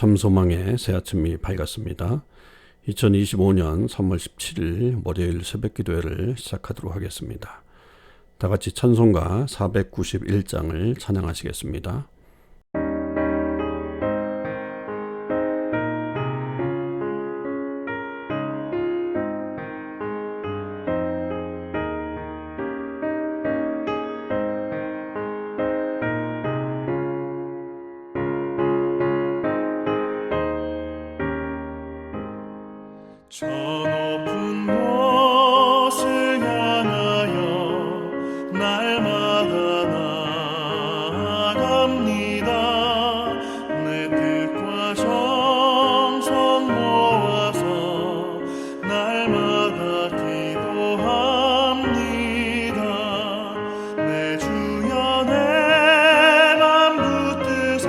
참소망의 새 아침이 밝았습니다. 2025년 3월 17일 월요일 새벽 기도회를 시작하도록 하겠습니다. 다 같이 찬송가 491장을 찬양하시겠습니다. 저 높은 곳을 향하여 날마다 나아갑니다. 내 뜻과 정성 모아서 날마다 기도합니다. 내 주여 내 맘 붙드사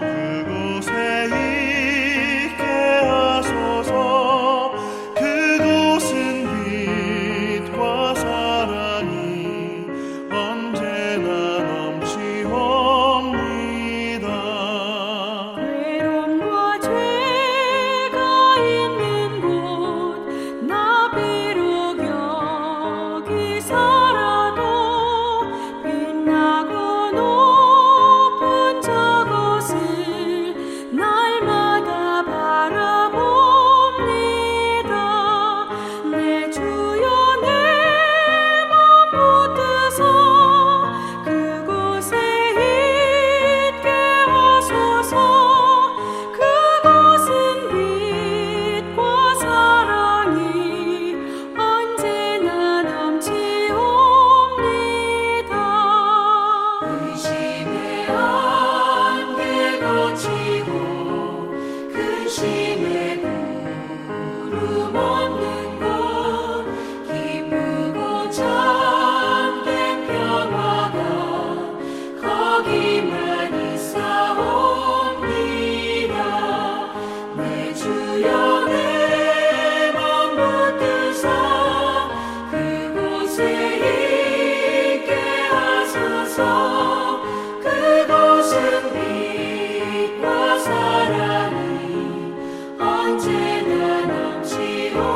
그곳에 있게 하소서. 그곳은 빛과 사랑이 언제나 넘치옵니다. 외로움과 죄가 있는 곳 나 비록 여기 살아도 빛나고 높은 저곳을 날마다 바라봅니다. 내 주여 내 맘 붙드사 그곳에 있게 하소서. 그곳은 빛과 사랑이 언제나 넘치옵니다. 근심의 안개 거치고 근심의 구름 없는 곳 기쁘고 참된 평화가 거기만 있사옵니다. 내 주여 내 맘 붙드사 그곳에 있게 하소서. 그곳은 빛과 사랑이 언제나 넘치옵니다.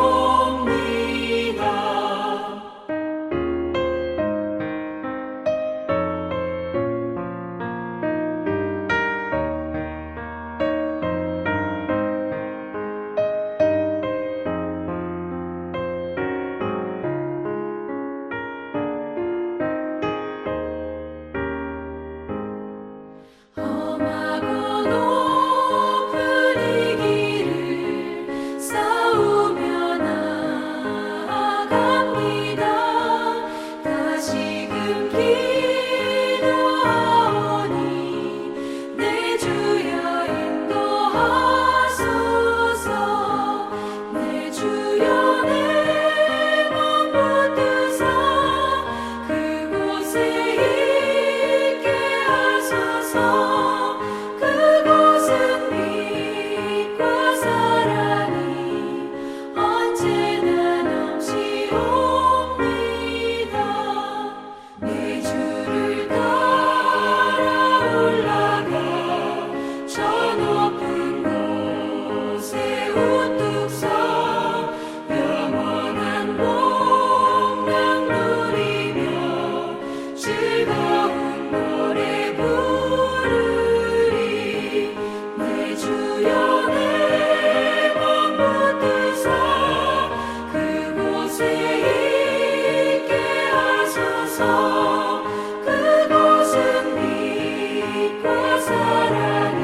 험하고 높은 이 길을 싸우며 나아갑니다. 다시금 기도하오니 내 주여 인도하소서. 내 주여 내 맘 붙드사 그곳에 있게 하소서. 그곳은 빛과 사랑이 언제나 넘치옵니다. 내 주를 따라 올라가 저 높은 곳에 우뚝 서 영원한 복락 누리며 즐거운 노래 부르리. 내 주여 내 맘 붙드사 그곳에 있게 하소서. 그곳은 빛과 사랑이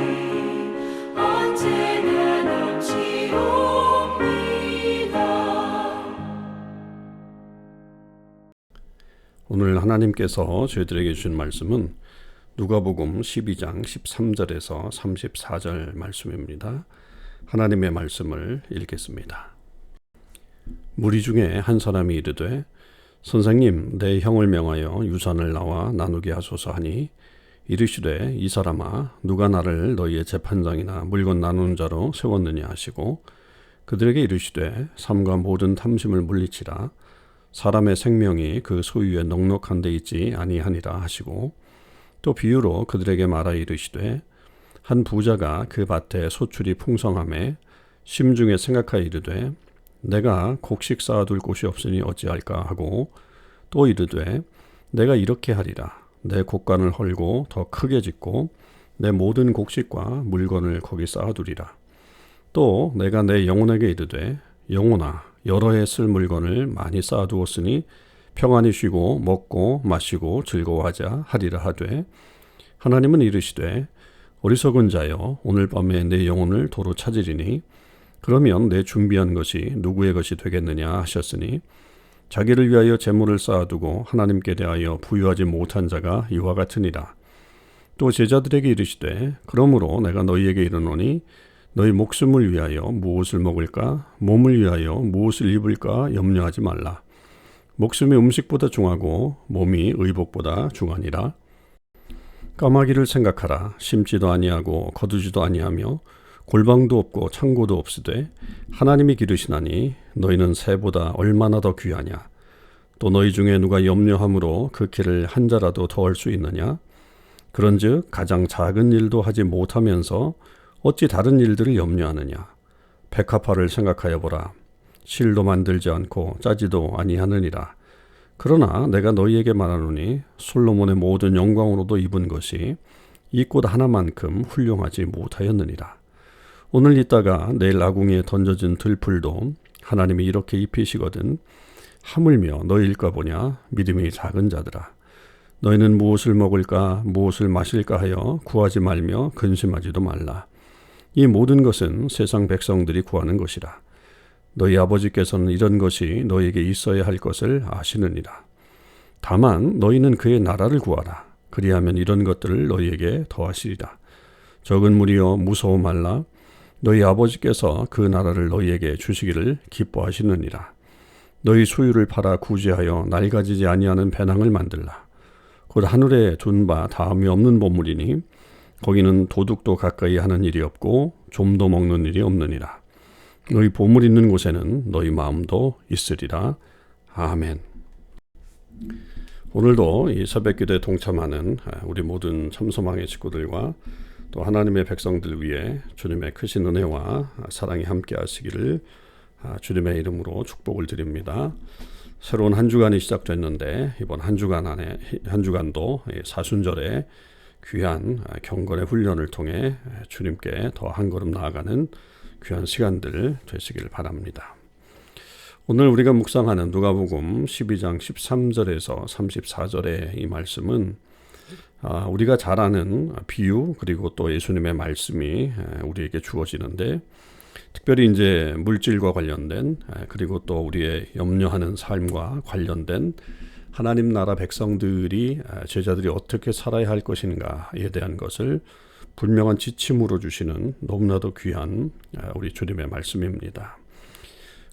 언제나 넘치옵니다. 오늘 하나님께서 저희들에게 주신 말씀은 누가복음 12장 13절에서 34절 말씀입니다. 하나님의 말씀을 읽겠습니다. 무리 중에 한 사람이 이르되 선생님 내 형을 명하여 유산을 나와 나누게 하소서 하니 이르시되 이 사람아 누가 나를 너희의 재판장이나 물건 나누는 자로 세웠느냐 하시고 그들에게 이르시되 삶과 모든 탐심을 물리치라 사람의 생명이 그 소유에 넉넉한 데 있지 아니하니라 하시고 또 비유로 그들에게 말하 이르시되 한 부자가 그 밭에 소출이 풍성함에 심중에 생각하여 이르되 내가 곡식 쌓아둘 곳이 없으니 어찌할까 하고 또 이르되 내가 이렇게 하리라. 내 곡간을 헐고 더 크게 짓고 내 모든 곡식과 물건을 거기 쌓아두리라. 또 내가 내 영혼에게 이르되 영혼아 여러 해 쓸 물건을 많이 쌓아두었으니 평안히 쉬고 먹고 마시고 즐거워하자 하리라 하되 하나님은 이르시되 어리석은 자여 오늘 밤에 내 영혼을 도로 찾으리니 그러면 내 준비한 것이 누구의 것이 되겠느냐 하셨으니 자기를 위하여 재물을 쌓아두고 하나님께 대하여 부유하지 못한 자가 이와 같으니라. 또 제자들에게 이르시되 그러므로 내가 너희에게 이르노니 너희 목숨을 위하여 무엇을 먹을까 몸을 위하여 무엇을 입을까 염려하지 말라. 목숨이 음식보다 중하고 몸이 의복보다 중하니라. 까마귀를 생각하라. 심지도 아니하고 거두지도 아니하며 골방도 없고 창고도 없으되 하나님이 기르시나니 너희는 새보다 얼마나 더 귀하냐. 또 너희 중에 누가 염려함으로 그 길을 한 자라도 더할 수 있느냐. 그런즉 가장 작은 일도 하지 못하면서 어찌 다른 일들을 염려하느냐. 백합화를 생각하여 보라. 실도 만들지 않고 짜지도 아니하느니라. 그러나 내가 너희에게 말하노니 솔로몬의 모든 영광으로도 입은 것이 이 꽃 하나만큼 훌륭하지 못하였느니라. 오늘 있다가 내일 아궁이에 던져진 들풀도 하나님이 이렇게 입히시거든 하물며 너희일까 보냐 믿음이 작은 자들아. 너희는 무엇을 먹을까 무엇을 마실까 하여 구하지 말며 근심하지도 말라. 이 모든 것은 세상 백성들이 구하는 것이라. 너희 아버지께서는 이런 것이 너희에게 있어야 할 것을 아시느니라. 다만 너희는 그의 나라를 구하라. 그리하면 이런 것들을 너희에게 더하시리라. 적은 무리여 무서워 말라. 너희 아버지께서 그 나라를 너희에게 주시기를 기뻐하시느니라. 너희 소유를 팔아 구제하여 낡아지지 아니하는 배낭을 만들라. 곧 하늘에 둔 바 다음이 없는 보물이니 거기는 도둑도 가까이 하는 일이 없고 좀도 먹는 일이 없느니라. 너희 보물 있는 곳에는 너희 마음도 있으리라. 아멘. 오늘도 이 새벽기도에 동참하는 우리 모든 참소망의 식구들과 또 하나님의 백성들 위해 주님의 크신 은혜와 사랑이 함께 하시기를 주님의 이름으로 축복을 드립니다. 새로운 한 주간이 시작됐는데 이번 한 주간도 사순절에 귀한 경건의 훈련을 통해 주님께 더 한 걸음 나아가는 귀한 시간들 되시길 바랍니다. 오늘 우리가 묵상하는 누가복음 12장 13절에서 34절의 이 말씀은 우리가 잘 아는 비유 그리고 또 예수님의 말씀이 우리에게 주어지는데 특별히 이제 물질과 관련된 그리고 또 우리의 염려하는 삶과 관련된 하나님 나라 백성들이 제자들이 어떻게 살아야 할 것인가에 대한 것을 분명한 지침으로 주시는 너무나도 귀한 우리 주님의 말씀입니다.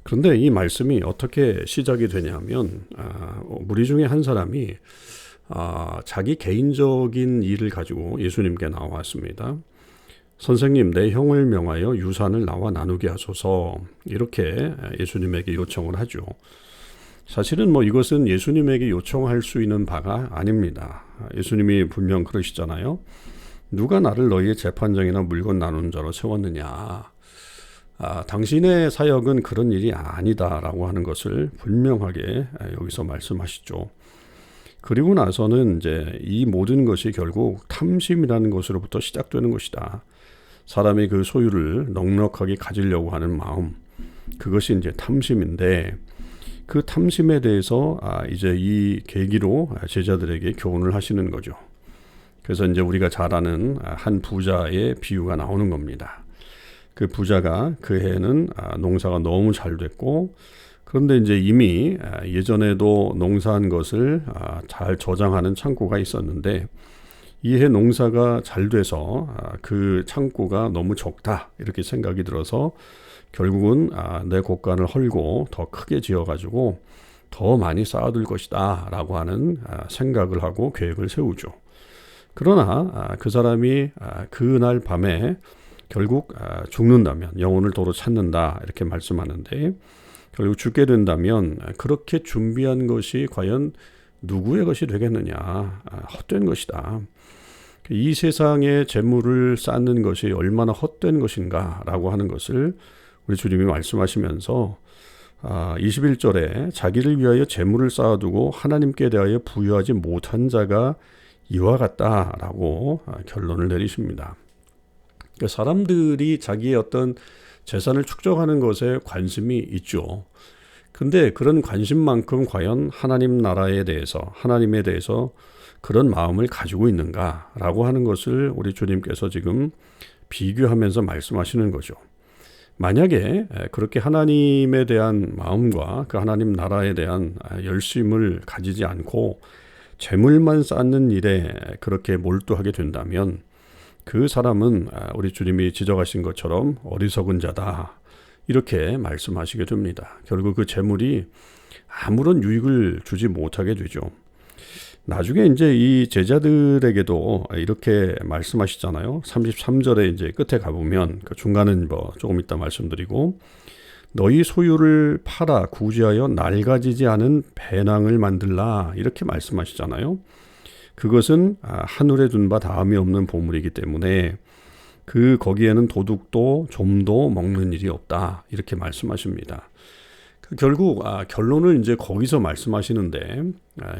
그런데 이 말씀이 어떻게 시작이 되냐면 무리 중에 한 사람이 자기 개인적인 일을 가지고 예수님께 나왔습니다. 선생님, 내 형을 명하여 유산을 나와 나누게 하소서. 이렇게 예수님에게 요청을 하죠. 사실은 이것은 예수님에게 요청할 수 있는 바가 아닙니다. 예수님이 분명 그러시잖아요. 누가 나를 너희의 재판장이나 물건 나누는 자로 세웠느냐. 당신의 사역은 그런 일이 아니다라고 하는 것을 분명하게 여기서 말씀하시죠. 그리고 나서는 이제 이 모든 것이 결국 탐심이라는 것으로부터 시작되는 것이다. 사람이 그 소유를 넉넉하게 가지려고 하는 마음, 그것이 이제 탐심인데 그 탐심에 대해서 이제 이 계기로 제자들에게 교훈을 하시는 거죠. 그래서 이제 우리가 잘 아는 한 부자의 비유가 나오는 겁니다. 그 부자가 그 해에는 농사가 너무 잘 됐고 그런데 이제 이미 예전에도 농사한 것을 잘 저장하는 창고가 있었는데 이 해 농사가 잘 돼서 그 창고가 너무 적다 이렇게 생각이 들어서 결국은 내 곡간을 헐고 더 크게 지어가지고 더 많이 쌓아둘 것이다 라고 하는 생각을 하고 계획을 세우죠. 그러나 그 사람이 그날 밤에 결국 죽는다면 영혼을 도로 찾는다 이렇게 말씀하는데 결국 죽게 된다면 그렇게 준비한 것이 과연 누구의 것이 되겠느냐. 헛된 것이다. 이 세상의 재물을 쌓는 것이 얼마나 헛된 것인가라고 하는 것을 우리 주님이 말씀하시면서 21절에 자기를 위하여 재물을 쌓아두고 하나님께 대하여 부여하지 못한 자가 이와 같다라고 결론을 내리십니다. 그러니까 사람들이 자기의 어떤 재산을 축적하는 것에 관심이 있죠. 근데 그런 관심만큼 과연 하나님 나라에 대해서, 하나님에 대해서 그런 마음을 가지고 있는가라고 하는 것을 우리 주님께서 지금 비교하면서 말씀하시는 거죠. 만약에 그렇게 하나님에 대한 마음과 그 하나님 나라에 대한 열심을 가지지 않고 재물만 쌓는 일에 그렇게 몰두하게 된다면 그 사람은 우리 주님이 지적하신 것처럼 어리석은 자다, 이렇게 말씀하시게 됩니다. 결국 그 재물이 아무런 유익을 주지 못하게 되죠. 나중에 이제 이 제자들에게도 이렇게 말씀하시잖아요. 33절에 이제 끝에 가보면, 그 중간은 뭐 조금 이따 말씀드리고, 너희 소유를 팔아 구제하여 낡아지지 않은 배낭을 만들라, 이렇게 말씀하시잖아요. 그것은 하늘에 둔 바 다음이 없는 보물이기 때문에 거기에는 도둑도 좀도 먹는 일이 없다, 이렇게 말씀하십니다. 결국 결론을 이제 거기서 말씀하시는데,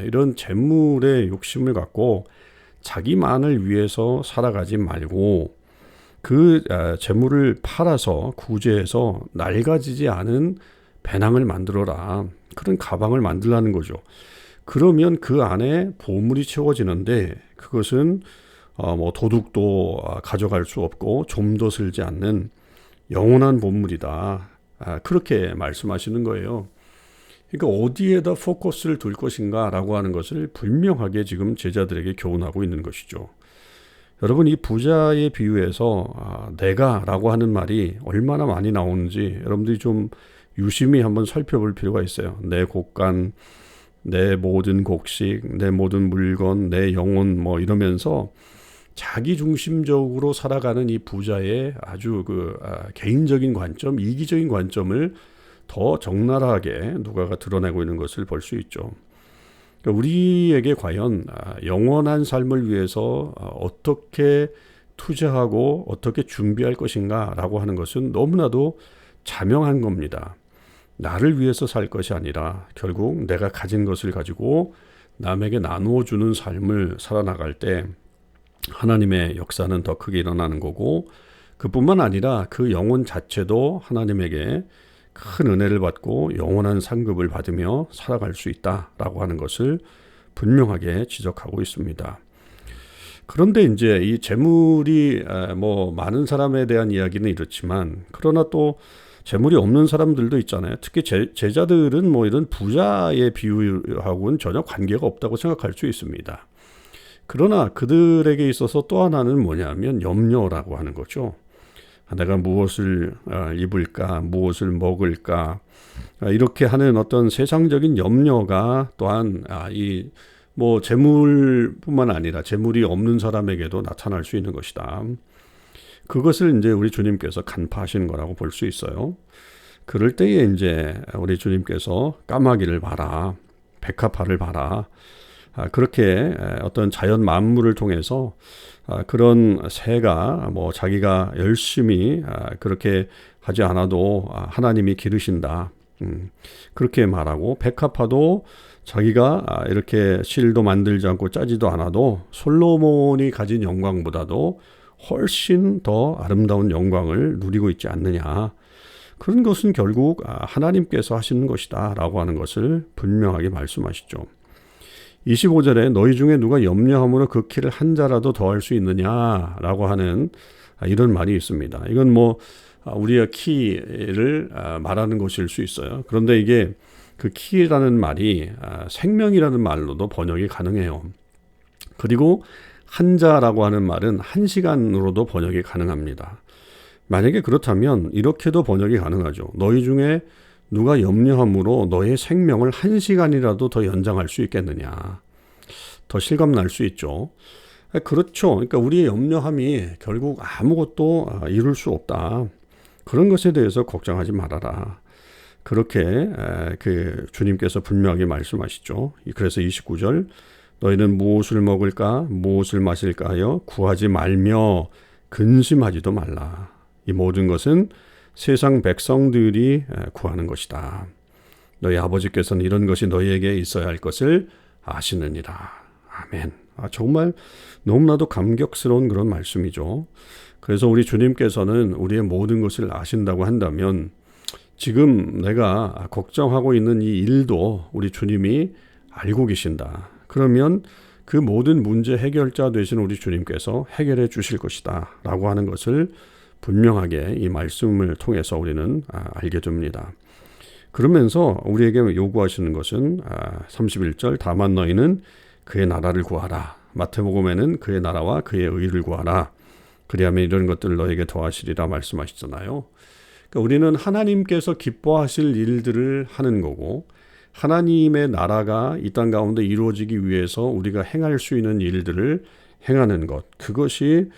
이런 재물의 욕심을 갖고 자기만을 위해서 살아가지 말고 그 재물을 팔아서 구제해서 낡아지지 않은 배낭을 만들어라, 그런 가방을 만들라는 거죠. 그러면 그 안에 보물이 채워지는데 그것은 뭐 도둑도 가져갈 수 없고 좀도 슬지 않는 영원한 보물이다, 그렇게 말씀하시는 거예요. 그러니까 어디에다 포커스를 둘 것인가 라고 하는 것을 분명하게 지금 제자들에게 교훈하고 있는 것이죠. 여러분, 이 부자의 비유에서 내가 라고 하는 말이 얼마나 많이 나오는지 여러분들이 좀 유심히 한번 살펴볼 필요가 있어요. 내 곳간, 내 모든 곡식, 내 모든 물건, 내 영혼, 뭐 이러면서 자기 중심적으로 살아가는 이 부자의 아주 개인적인 관점, 이기적인 관점을 더 적나라하게 누가가 드러내고 있는 것을 볼 수 있죠. 그러니까 우리에게 과연 영원한 삶을 위해서 어떻게 투자하고 어떻게 준비할 것인가 라고 하는 것은 너무나도 자명한 겁니다. 나를 위해서 살 것이 아니라 결국 내가 가진 것을 가지고 남에게 나누어 주는 삶을 살아나갈 때 하나님의 역사는 더 크게 일어나는 거고, 그뿐만 아니라 그 영혼 자체도 하나님에게 큰 은혜를 받고 영원한 상급을 받으며 살아갈 수 있다라고 하는 것을 분명하게 지적하고 있습니다. 그런데 이제 이 재물이 뭐 많은 사람에 대한 이야기는 이렇지만, 그러나 또 재물이 없는 사람들도 있잖아요. 특히 제자들은 뭐 이런 부자의 비유하고는 전혀 관계가 없다고 생각할 수 있습니다. 그러나 그들에게 있어서 또 하나는 뭐냐면 염려라고 하는 거죠. 내가 무엇을 입을까, 무엇을 먹을까, 이렇게 하는 어떤 세상적인 염려가 또한 이 뭐 재물뿐만 아니라 재물이 없는 사람에게도 나타날 수 있는 것이다. 그것을 이제 우리 주님께서 간파하시는 거라고 볼 수 있어요. 그럴 때에 이제 우리 주님께서 까마귀를 봐라, 백합화를 봐라, 그렇게 어떤 자연 만물을 통해서 그런 새가 뭐 자기가 열심히 그렇게 하지 않아도 하나님이 기르신다, 그렇게 말하고, 백합화도 자기가 이렇게 실도 만들지 않고 짜지도 않아도 솔로몬이 가진 영광보다도 훨씬 더 아름다운 영광을 누리고 있지 않느냐, 그런 것은 결국 하나님께서 하시는 것이다 라고 하는 것을 분명하게 말씀하시죠. 25절에 너희 중에 누가 염려함으로 그 키를 한 자라도 더할 수 있느냐라고 하는 이런 말이 있습니다. 이건 뭐 우리가 키를 말하는 것일 수 있어요. 그런데 이게 그 키라는 말이 생명이라는 말로도 번역이 가능해요. 그리고 한자라고 하는 말은 1시간으로도 번역이 가능합니다. 만약에 그렇다면 이렇게도 번역이 가능하죠. 너희 중에 누가 염려함으로 너의 생명을 1시간이라도 더 연장할 수 있겠느냐. 더 실감날 수 있죠. 그렇죠. 그러니까 우리의 염려함이 결국 아무것도 이룰 수 없다. 그런 것에 대해서 걱정하지 말아라. 그렇게 그 주님께서 분명하게 말씀하시죠. 그래서 29절, 너희는 무엇을 먹을까 무엇을 마실까 하여 구하지 말며 근심하지도 말라. 이 모든 것은 세상 백성들이 구하는 것이다. 너희 아버지께서는 이런 것이 너희에게 있어야 할 것을 아시느니라. 아멘. 정말 너무나도 감격스러운 그런 말씀이죠. 그래서 우리 주님께서는 우리의 모든 것을 아신다고 한다면 지금 내가 걱정하고 있는 이 일도 우리 주님이 알고 계신다. 그러면 그 모든 문제 해결자 되신 우리 주님께서 해결해 주실 것이다 라고 하는 것을 분명하게 이 말씀을 통해서 우리는 알게 됩니다. 그러면서 우리에게 요구하시는 것은 31절 다만 너희는 그의 나라를 구하라. 마태복음에는 그의 나라와 그의 의를 구하라. 그리하면 이런 것들을 너에게 더하시리라 말씀하시잖아요. 그러니까 우리는 하나님께서 기뻐하실 일들을 하는 거고 하나님의 나라가 이 땅 가운데 이루어지기 위해서 우리가 행할 수 있는 일들을 행하는 것, 그것이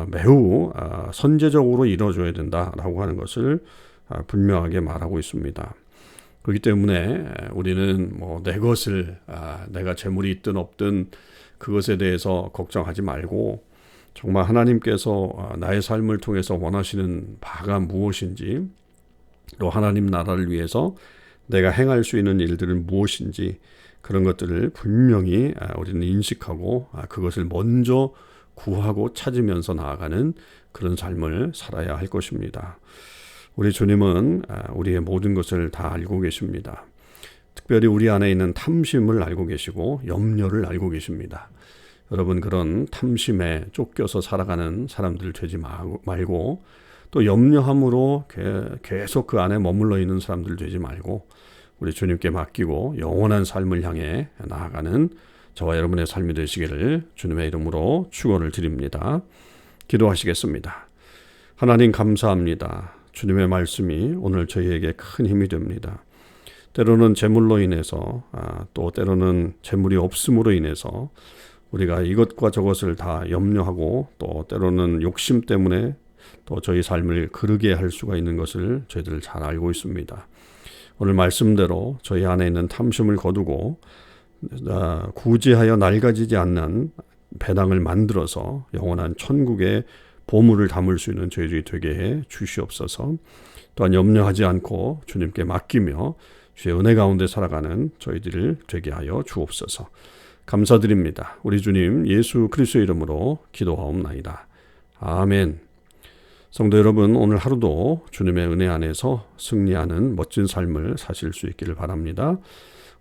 매우 선제적으로 이루어져야 된다라고 하는 것을 분명하게 말하고 있습니다. 그렇기 때문에 우리는 내 것을 내가 재물이 있든 없든 그것에 대해서 걱정하지 말고 정말 하나님께서 나의 삶을 통해서 원하시는 바가 무엇인지 또 하나님 나라를 위해서 내가 행할 수 있는 일들은 무엇인지 그런 것들을 분명히 우리는 인식하고 그것을 먼저 구하고 찾으면서 나아가는 그런 삶을 살아야 할 것입니다. 우리 주님은 우리의 모든 것을 다 알고 계십니다. 특별히 우리 안에 있는 탐심을 알고 계시고 염려를 알고 계십니다. 여러분 그런 탐심에 쫓겨서 살아가는 사람들 되지 말고 또 염려함으로 계속 그 안에 머물러 있는 사람들 되지 말고 우리 주님께 맡기고 영원한 삶을 향해 나아가는 저와 여러분의 삶이 되시기를 주님의 이름으로 축원을 드립니다. 기도하시겠습니다. 하나님 감사합니다. 주님의 말씀이 오늘 저희에게 큰 힘이 됩니다. 때로는 재물로 인해서 또 때로는 재물이 없음으로 인해서 우리가 이것과 저것을 다 염려하고 또 때로는 욕심 때문에 또 저희 삶을 그르게 할 수가 있는 것을 저희들 잘 알고 있습니다. 오늘 말씀대로 저희 안에 있는 탐심을 거두고 구제하여 낡아지지 않는 배당을 만들어서 영원한 천국의 보물을 담을 수 있는 저희들이 되게 해 주시옵소서. 또한 염려하지 않고 주님께 맡기며 주의 은혜 가운데 살아가는 저희들을 되게 하여 주옵소서. 감사드립니다. 우리 주님 예수 그리스도의 이름으로 기도하옵나이다. 아멘. 성도 여러분, 오늘 하루도 주님의 은혜 안에서 승리하는 멋진 삶을 사실 수 있기를 바랍니다.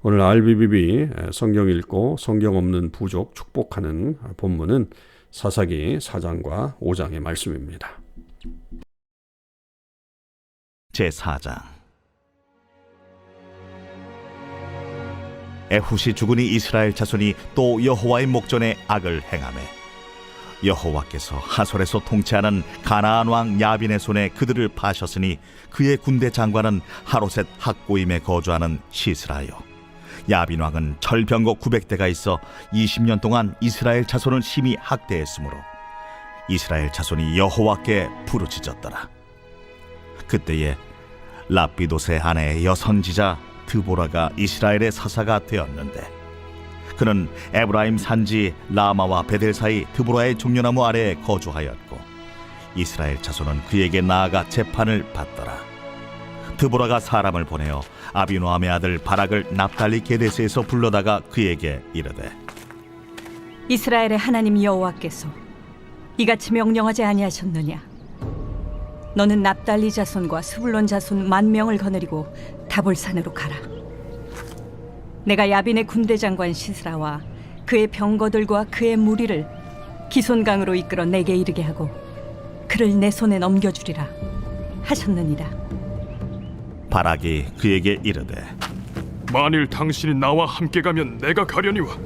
오늘 RBBB 성경 읽고 성경 없는 부족 축복하는 본문은 사사기 4장과 5장의 말씀입니다. 제4장. 에훗이 죽으니 이스라엘 자손이 또 여호와의 목전에 악을 행하매 여호와께서 하솔에서 통치하는 가나안 왕 야빈의 손에 그들을 파셨으니 그의 군대 장관은 하로셋 학고임에 거주하는 시스라요. 야빈 왕은 철병거 900대가 있어 20년 동안 이스라엘 자손을 심히 학대했으므로 이스라엘 자손이 여호와께 부르짖었더라. 그때에 랍비돗의 아내 여선지자 드보라가 이스라엘의 사사가 되었는데 그는 에브라임 산지 라마와 베델 사이 드보라의 종려나무 아래에 거주하였고 이스라엘 자손은 그에게 나아가 재판을 받더라. 드보라가 사람을 보내어 아비노함의 아들 바락을 납달리 게데스에서 불러다가 그에게 이르되 이스라엘의 하나님 여호와께서 이같이 명령하지 아니하셨느냐? 너는 납달리 자손과 스불론 자손 10,000명을 거느리고 다볼산으로 가라. 내가 야빈의 군대 장관 시스라와 그의 병거들과 그의 무리를 기손강으로 이끌어 내게 이르게 하고 그를 내 손에 넘겨주리라 하셨느니라. 바락이 그에게 이르되 만일 당신이 나와 함께 가면 내가 가려니와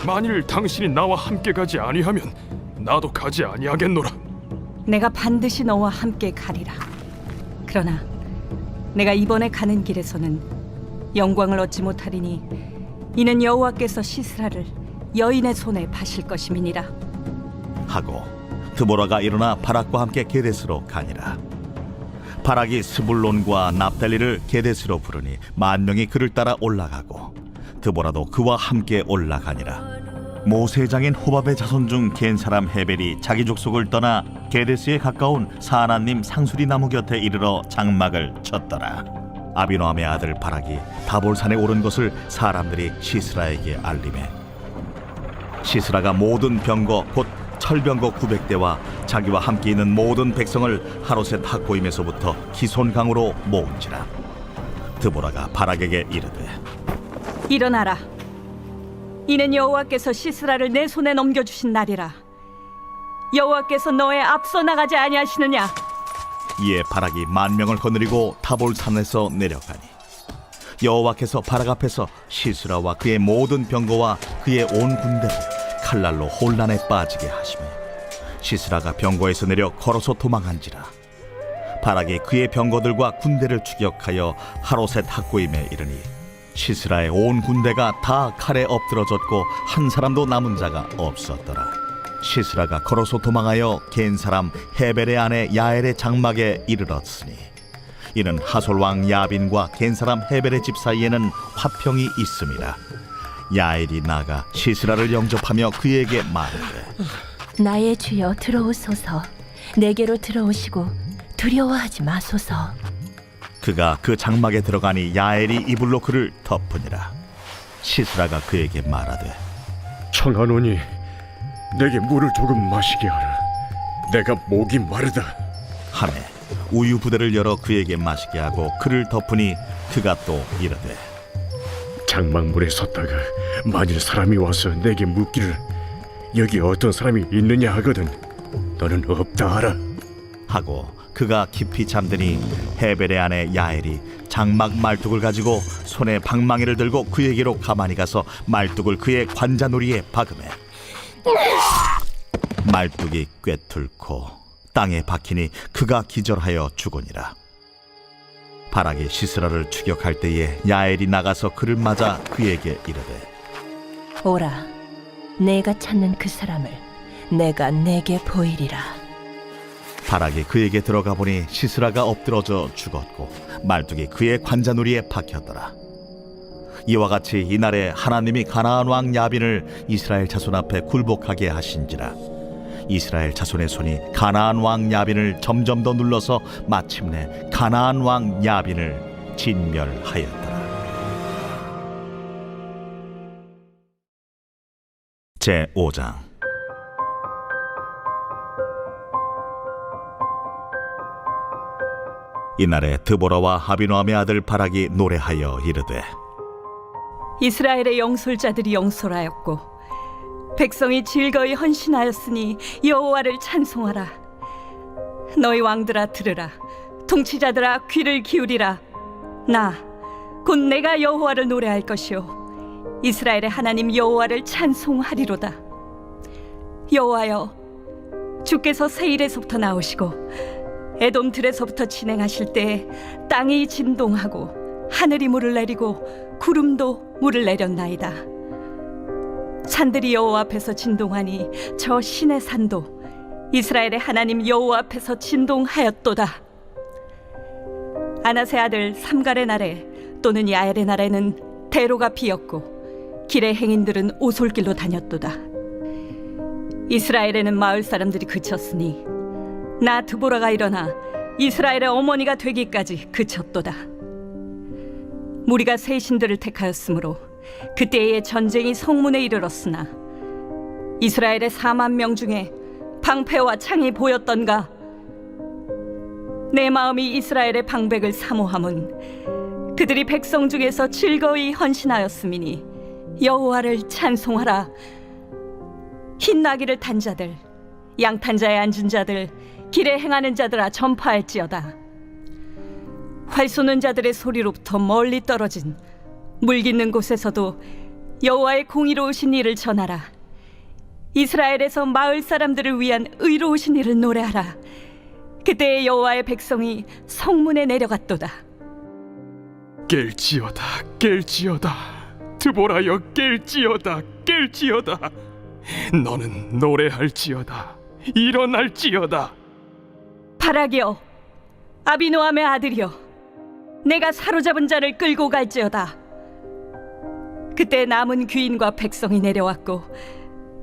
만일 당신이 나와 함께 가지 아니하면 나도 가지 아니하겠노라. 내가 반드시 너와 함께 가리라. 그러나 내가 이번에 가는 길에서는 영광을 얻지 못하리니 이는 여호와께서 시스라를 여인의 손에 파실 것임이니라 하고 드보라가 일어나 바락과 함께 게데스로 가니라. 바락이 스불론과 납달리를 게데스로 부르니 10,000명이 그를 따라 올라가고 드보라도 그와 함께 올라가니라. 모세장인 호밥의 자손 중 겐 사람 헤벨이 자기 족속을 떠나 게데스에 가까운 사하나님 상수리 나무 곁에 이르러 장막을 쳤더라. 아비노함의 아들 바락이 다볼산에 오른 것을 사람들이 시스라에게 알리매 시스라가 모든 병거 곧 철병거 900대와 자기와 함께 있는 모든 백성을 하롯셋 학고임에서부터 기손강으로 모은지라. 드보라가 바락에게 이르되 일어나라. 이는 여호와께서 시스라를 내 손에 넘겨주신 날이라. 여호와께서 너의 앞서 나가지 아니하시느냐? 이에 바락이 10,000명을 거느리고 타볼산에서 내려가니 여호와께서 바락 앞에서 시스라와 그의 모든 병거와 그의 온 군대를 칼날로 혼란에 빠지게 하시며 시스라가 병거에서 내려 걸어서 도망한지라. 바락이 그의 병거들과 군대를 추격하여 하롯셋 학고임에 이르니 시스라의 온 군대가 다 칼에 엎드러졌고 한 사람도 남은 자가 없었더라. 시스라가 걸어서 도망하여 겐 사람 헤벨의 아내 야엘의 장막에 이르렀으니 이는 하솔 왕 야빈과 겐 사람 헤벨의 집 사이에는 화평이 있음이라. 야엘이 나가 시스라를 영접하며 그에게 말하되 나의 주여 들어오소서. 내게로 들어오시고 두려워하지 마소서. 그가 그 장막에 들어가니 야엘이 이불로 그를 덮으니라. 시스라가 그에게 말하되 청하노니 내게 물을 조금 마시게 하라. 내가 목이 마르다. 하매 우유 부대를 열어 그에게 마시게 하고 그를 덮으니 그가 또 이르되 장막물에 섰다가 만일 사람이 와서 내게 묻기를 여기 어떤 사람이 있느냐 하거든 너는 없다 하라. 하고 그가 깊이 잠드니 헤벨의 아내 야엘이 장막 말뚝을 가지고 손에 방망이를 들고 그에게로 가만히 가서 말뚝을 그의 관자놀이에 박으매 말뚝이 꿰뚫고 땅에 박히니 그가 기절하여 죽으니라. 바락이 시스라를 추격할 때에 야엘이 나가서 그를 맞아 그에게 이르되 오라, 내가 찾는 그 사람을 내가 내게 보이리라. 바락이 그에게 들어가 보니 시스라가 엎드러져 죽었고 말뚝이 그의 관자놀이에 박혔더라. 이와 같이 이날에 하나님이 가나안 왕 야빈을 이스라엘 자손 앞에 굴복하게 하신지라. 이스라엘 자손의 손이 가나안 왕 야빈을 점점 더 눌러서 마침내 가나안 왕 야빈을 진멸하였더라. 제5장. 이날에 드보라와 아비노함의 아들 바락이 노래하여 이르되 이스라엘의 영솔자들이 영솔하였고 백성이 즐거이 헌신하였으니 여호와를 찬송하라. 너희 왕들아 들으라. 통치자들아 귀를 기울이라. 나 곧 내가 여호와를 노래할 것이요 이스라엘의 하나님 여호와를 찬송하리로다. 여호와여, 주께서 세일에서부터 나오시고 에돔 들에서부터 진행하실 때에 땅이 진동하고 하늘이 물을 내리고 구름도 물을 내렸나이다. 산들이 여호와 앞에서 진동하니 저 신의 산도 이스라엘의 하나님 여호와 앞에서 진동하였도다. 아나세 아들 삼갈의 날에 또는 야엘의 날에는 대로가 비었고 길의 행인들은 오솔길로 다녔도다. 이스라엘에는 마을 사람들이 그쳤으니 나 드보라가 일어나 이스라엘의 어머니가 되기까지 그쳤도다. 무리가 새 신들을 택하였으므로 그때의 전쟁이 성문에 이르렀으나 이스라엘의 40,000명 중에 방패와 창이 보였던가? 내 마음이 이스라엘의 방백을 사모함은 그들이 백성 중에서 즐거이 헌신하였음이니 여호와를 찬송하라. 흰 나귀를 탄 자들, 양탄자에 앉은 자들, 길에 행하는 자들아 전파할지어다. 활 쏘는 자들의 소리로부터 멀리 떨어진 물 깃는 곳에서도 여호와의 공의로우신 일을 전하라. 이스라엘에서 마을 사람들을 위한 의로우신 일을 노래하라. 그때의 여호와의 백성이 성문에 내려갔도다. 깰지어다, 깰지어다. 드보라여, 깰지어다, 깰지어다. 너는 노래할지어다, 일어날지어다. 바락이여, 아비노함의 아들이여, 내가 사로잡은 자를 끌고 갈지어다. 그때 남은 귀인과 백성이 내려왔고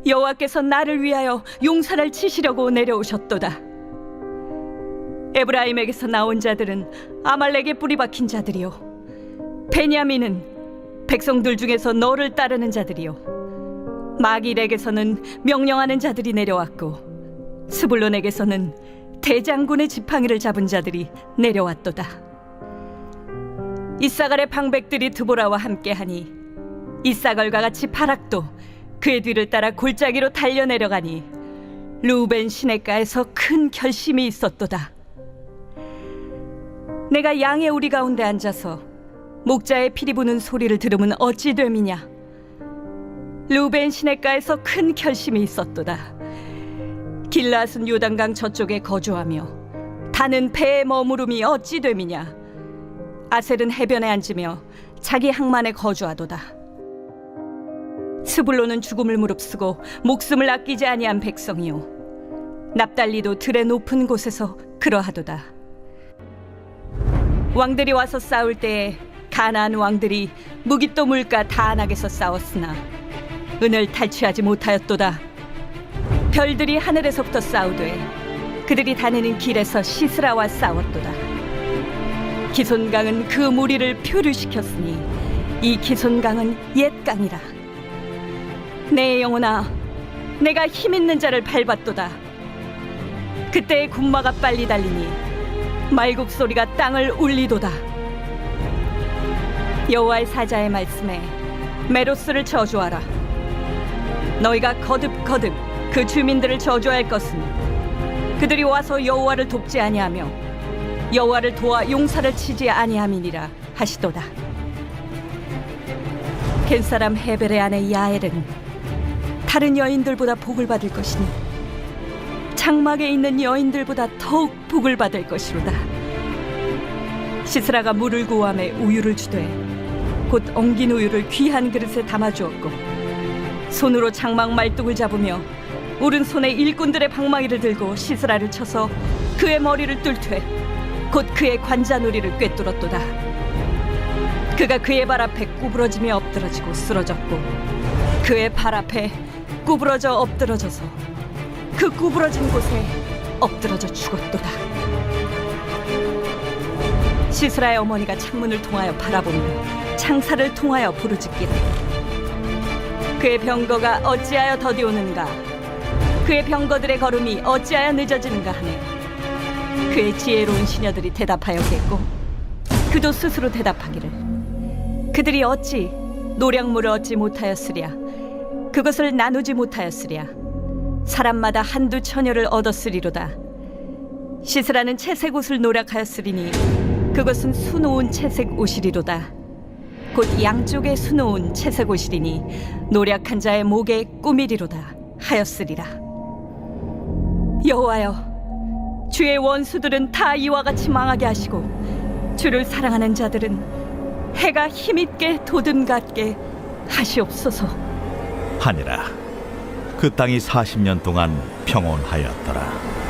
여호와께서 나를 위하여 용산을 치시려고 내려오셨도다. 에브라임에게서 나온 자들은 아말렉에 뿌리 박힌 자들이요, 베냐민은 백성들 중에서 너를 따르는 자들이요, 마길에게서는 명령하는 자들이 내려왔고 스불론에게서는 대장군의 지팡이를 잡은 자들이 내려왔도다. 이사갈의 방백들이 드보라와 함께하니 이사갈과 같이 바락도 그의 뒤를 따라 골짜기로 달려내려가니 루벤 시냇가에서 큰 결심이 있었도다. 내가 양의 우리 가운데 앉아서 목자의 피리 부는 소리를 들으면 어찌 됨이냐. 루벤 시냇가에서 큰 결심이 있었도다. 길앗은 요단강 저쪽에 거주하며 단은 배에 머무름이 어찌 됨이냐. 아셀은 해변에 앉으며 자기 항만에 거주하도다. 스불론은 죽음을 무릅쓰고 목숨을 아끼지 아니한 백성이요, 납달리도 들의 높은 곳에서 그러하도다. 왕들이 와서 싸울 때에 가나안 왕들이 무깃도 물가 다안악에서 싸웠으나 은을 탈취하지 못하였도다. 별들이 하늘에서부터 싸우되 그들이 다니는 길에서 시스라와 싸웠도다. 기손강은 그 무리를 표류시켰으니 이 기손강은 옛 강이라. 내 영혼아, 내가 힘있는 자를 밟았도다. 그때의 군마가 빨리 달리니 말국 소리가 땅을 울리도다. 여호와의 사자의 말씀에 메로스를 저주하라. 너희가 거듭거듭 그 주민들을 저주할 것은 그들이 와서 여호와를 돕지 아니하며 여호와를 도와 용사를 치지 아니함이니라 하시도다. 겐사람 헤벨의 아내 야엘은 다른 여인들보다 복을 받을 것이니 장막에 있는 여인들보다 더욱 복을 받을 것이로다. 시스라가 물을 구함에 우유를 주되 곧 엉긴 우유를 귀한 그릇에 담아주었고 손으로 장막 말뚝을 잡으며 오른손에 일꾼들의 방망이를 들고 시스라를 쳐서 그의 머리를 뚫되 곧 그의 관자놀이를 꿰뚫었도다. 그가 그의 발 앞에 구부러지며 엎드러지고 쓰러졌고 그의 발 앞에 구부러져 엎드러져서 그 구부러진 곳에 엎드러져 죽었도다. 시스라의 어머니가 창문을 통하여 바라보며 창살을 통하여 부르짖기를, 그의 병거가 어찌하여 더디오는가, 그의 병거들의 걸음이 어찌하여 늦어지는가 하네. 그의 지혜로운 시녀들이 대답하였겠고 그도 스스로 대답하기를, 그들이 어찌 노량물을 얻지 못하였으랴, 그것을 나누지 못하였으랴. 사람마다 한두 처녀를 얻었으리로다. 시스라는 채색 옷을 노력하였으리니 그것은 수놓은 채색 옷이리로다. 곧 양쪽에 수놓은 채색 옷이리니 노력한 자의 목에 꾸미리로다 하였으리라. 여호와여, 주의 원수들은 다 이와 같이 망하게 하시고 주를 사랑하는 자들은 해가 힘있게 도듬같게 하시옵소서. 하니라. 그 땅이 40년 동안 평온하였더라.